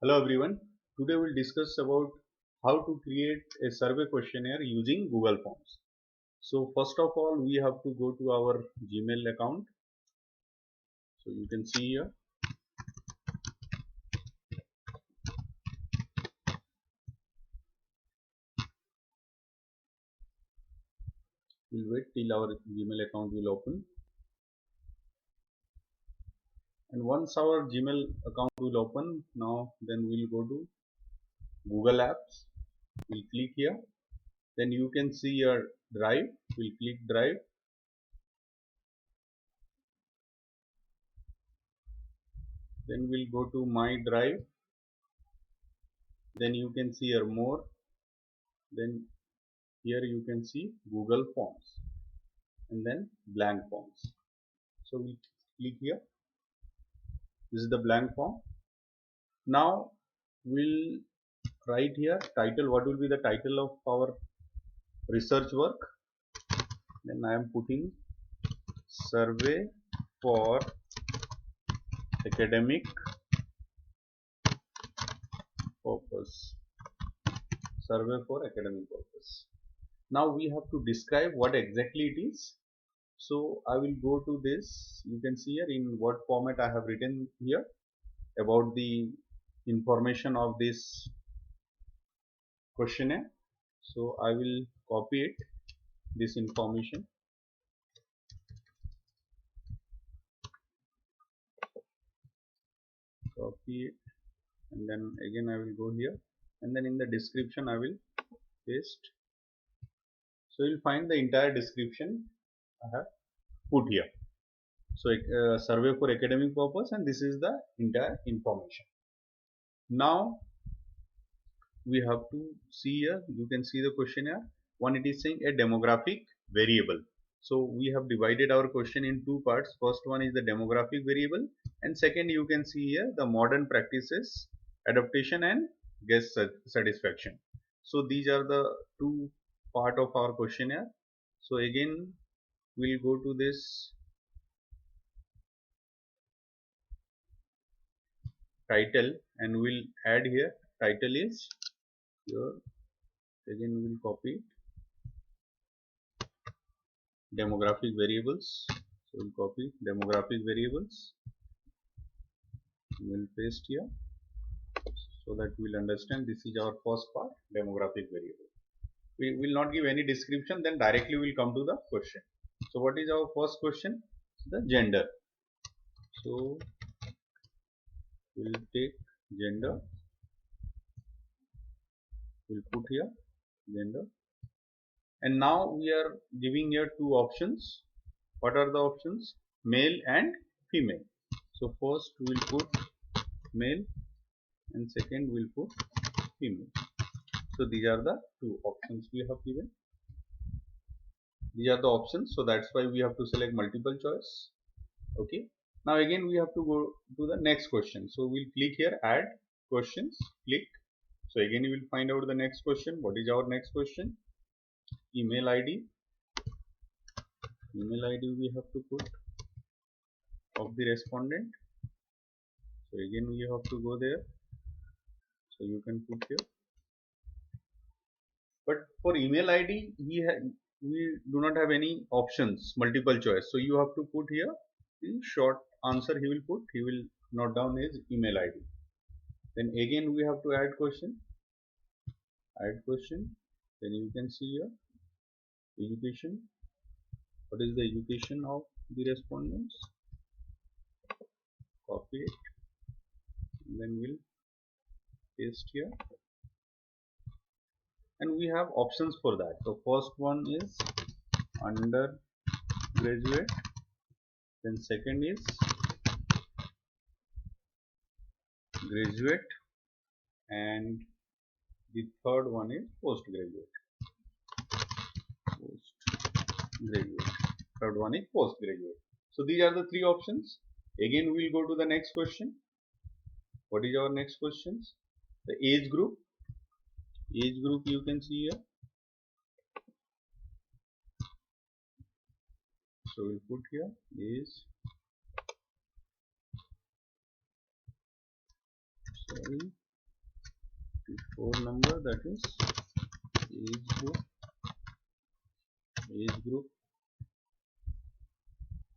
Hello everyone. Today we'll discuss about how to create a survey questionnaire using Google Forms. So first of all, we have to go to our Gmail account. So you can see here. We'll wait till our Gmail account will open. And once our Gmail account will open, now then we'll go to Google Apps. We'll click here. Then you can see your Drive. We'll click Drive. Then we'll go to My Drive. Then you can see your More. Then here you can see Google Forms and then blank forms. So we click here. This is the blank form. Now we'll write here title. What will be the title of our research work? Then I am putting survey for academic purpose. Survey for academic purpose. Now we have to describe what exactly it is. So I will go to this. You can see here in what format I have written here about the information of this questionnaire. So I will copy it, this information. Copy it, and then again I will go here, and then in the description I will paste. So you'll find the entire description I have put here. So survey for academic purpose, and this is the entire information. Now we have to see here. You can see the questionnaire. One, it is saying a demographic variable. So we have divided our question in two parts. First one is the demographic variable, and second you can see here the modern practices, adaptation and guest satisfaction. So these are the two part of our questionnaire. So again we'll go to this title and we'll add here. Title is here. Again we'll copy it. Demographic variables. So we'll copy demographic variables. We'll paste here so that we'll understand this is our first part, demographic variable. We will not give any description, then directly we'll come to the question. So what is our first question? The gender. So we'll take gender. We'll put here gender. And now we are giving here two options. What are the options? Male and female. So first we'll put male and second we'll put female. So these are the two options we have given. These are the options, so that's why we have to select multiple choice. Okay. Now again we have to go to the next question. So we'll click here, add questions, click. So again you will find out the next question. What is our next question? Email ID. Email ID we have to put of the respondent. So again we have to go there. So you can put here. But for email ID we do not have any options, multiple choice. So you have to put here the short answer he will put. He will note down his email ID. Then again we have to add question. Add question. Then you can see here education. What is the education of the respondents? Copy it. And then we'll paste here. And we have options for that. So first one is undergraduate. Then second is graduate, and the third one is postgraduate. Third one is postgraduate. So these are the three options. Again we will go to the next question. What is our next questions? The age group. Age group you can see here. So we'll put here age. Four number, that is age group.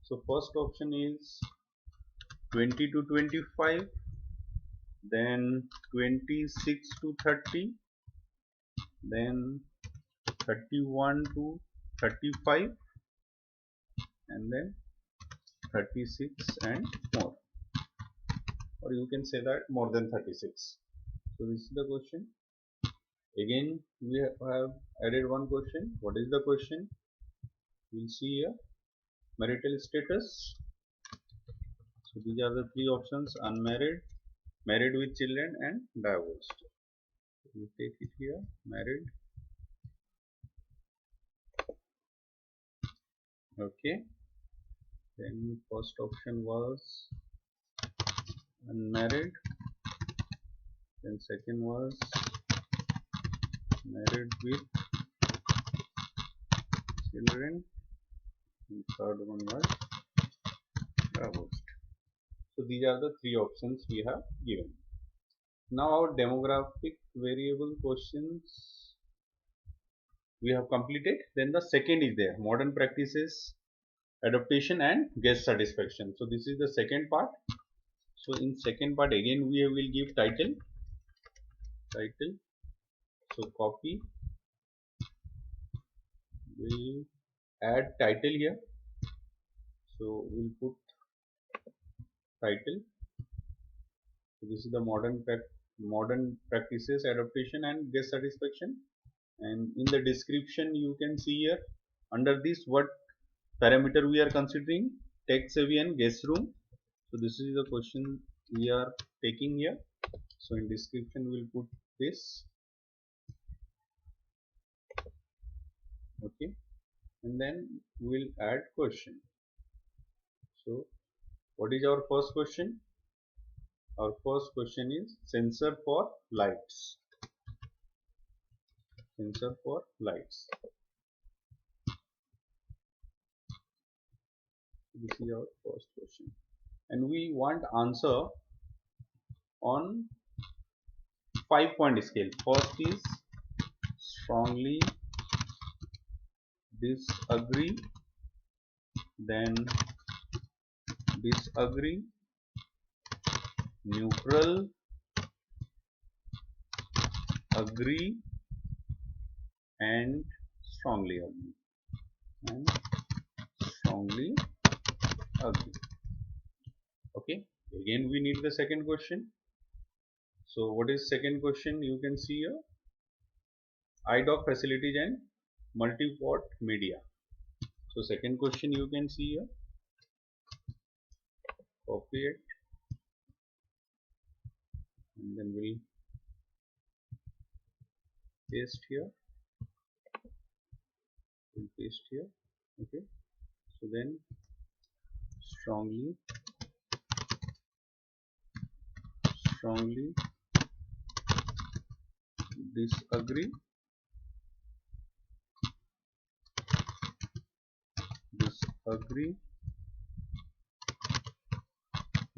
So first option is 20 to 25, then 26 to 30, then 31 to 35, and then 36 and more, or you can say that more than 36. So this is the question. Again we have added one question. What is the question? We'll see here. Marital status. So these are the three options: unmarried, married with children, and divorced. So we take it here, married. Okay. Then first option was unmarried. Then second was married with children. And third one was divorced. So these are the three options we have given. Now our demographic variable questions we have completed. Then the second is there, modern practices, adaptation and guest satisfaction. So this is the second part. So in second part again we will give title. So copy, we'll add title here. So we'll put title. So this is the modern practices, adaptation and guest satisfaction. And in the description you can see here under this what parameter we are considering: tech savvy and guest room. So this is the question we are taking here. So in description we'll put this. Okay, and then we'll add question. So what is our first question? Our first question is sensor for lights. Sensor for lights. This is our first question, and we want answer on 5-point scale. First is strongly disagree, then disagree, neutral, agree, and strongly agree. Okay, again we need the second question. So what is second question? You can see here, iDoc facilities and multi-port media. So second question you can see here, copy it, and then we'll paste here. Okay, so then strongly disagree,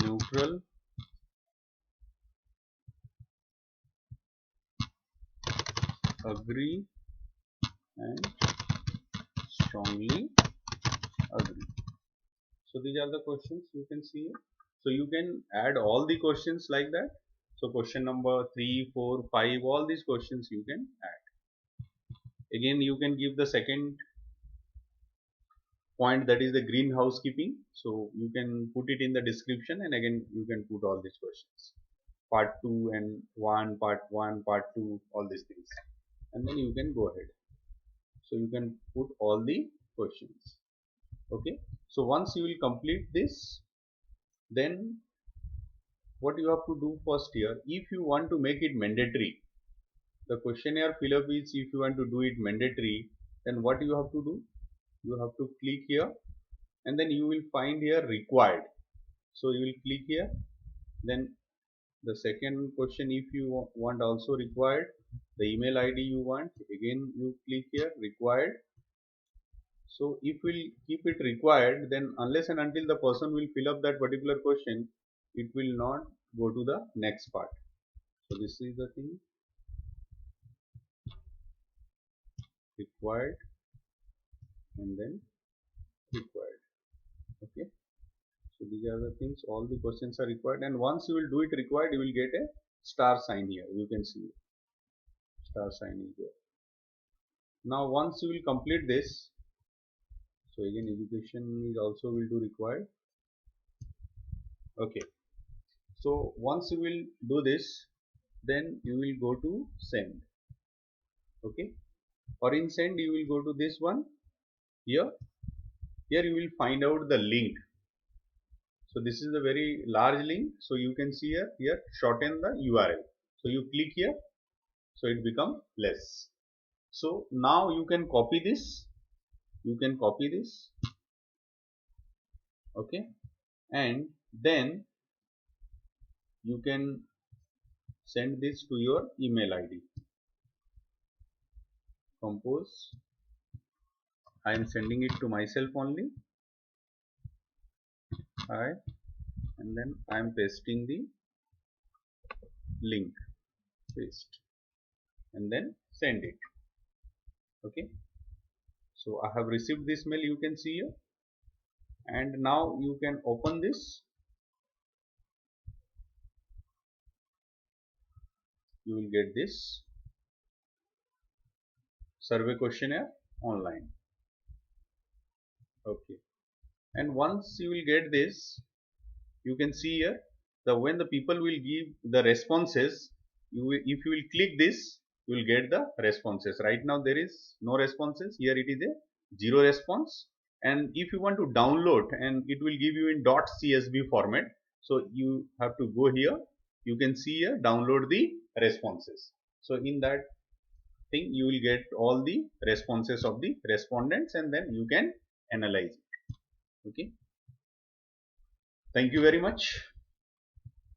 neutral, agree, and strongly agree. So these are the questions you can see here. So you can add all the questions like that. So question number 3, 4, 5, all these questions you can add. Again you can give the second point, that is the green housekeeping. So you can put it in the description, and again you can put all these questions. Part 2 and 1, part 1, part 2, all these things. And then you can go ahead. So you can put all the questions. Okay. So once you will complete this, then what you have to do first here, if you want to make it mandatory, the questionnaire fill up is, if you want to do it mandatory, then what you have to do, you have to click here, and then you will find here required. So you will click here, then the second question, if you want also required, the email ID you want, again you click here required. So if we'll keep it required, then unless and until the person will fill up that particular question, it will not go to the next part. So this is the thing. required, and then required. Okay, so these are the things, all the questions are required, and once you will do it required, you will get a star sign here. You can see star sign is there. Now once you will complete this, so again education is also will do required. Okay, so once you will do this, then you will go to send. Okay, or in send you will go to this one here. Here you will find out the link. So this is a very large link, so you can see here shorten the URL. So you click here, so it become less. So now you can copy this, okay, and then you can send this to your email ID. Compose, I am sending it to myself only. And then I am pasting the link, paste, and then send it. Okay, so I have received this mail, you can see here, and now you can open this. You will get this survey questionnaire online. Okay, and once you will get this, you can see here the when the people will give the responses, if you will click this, you will get the responses. Right now there is no responses, here it is a 0 response, and if you want to download, and it will give you in .csv format, so you have to go here, you can see here download the responses. So in that thing you will get all the responses of the respondents, and then you can analyze it. Okay, thank you very much.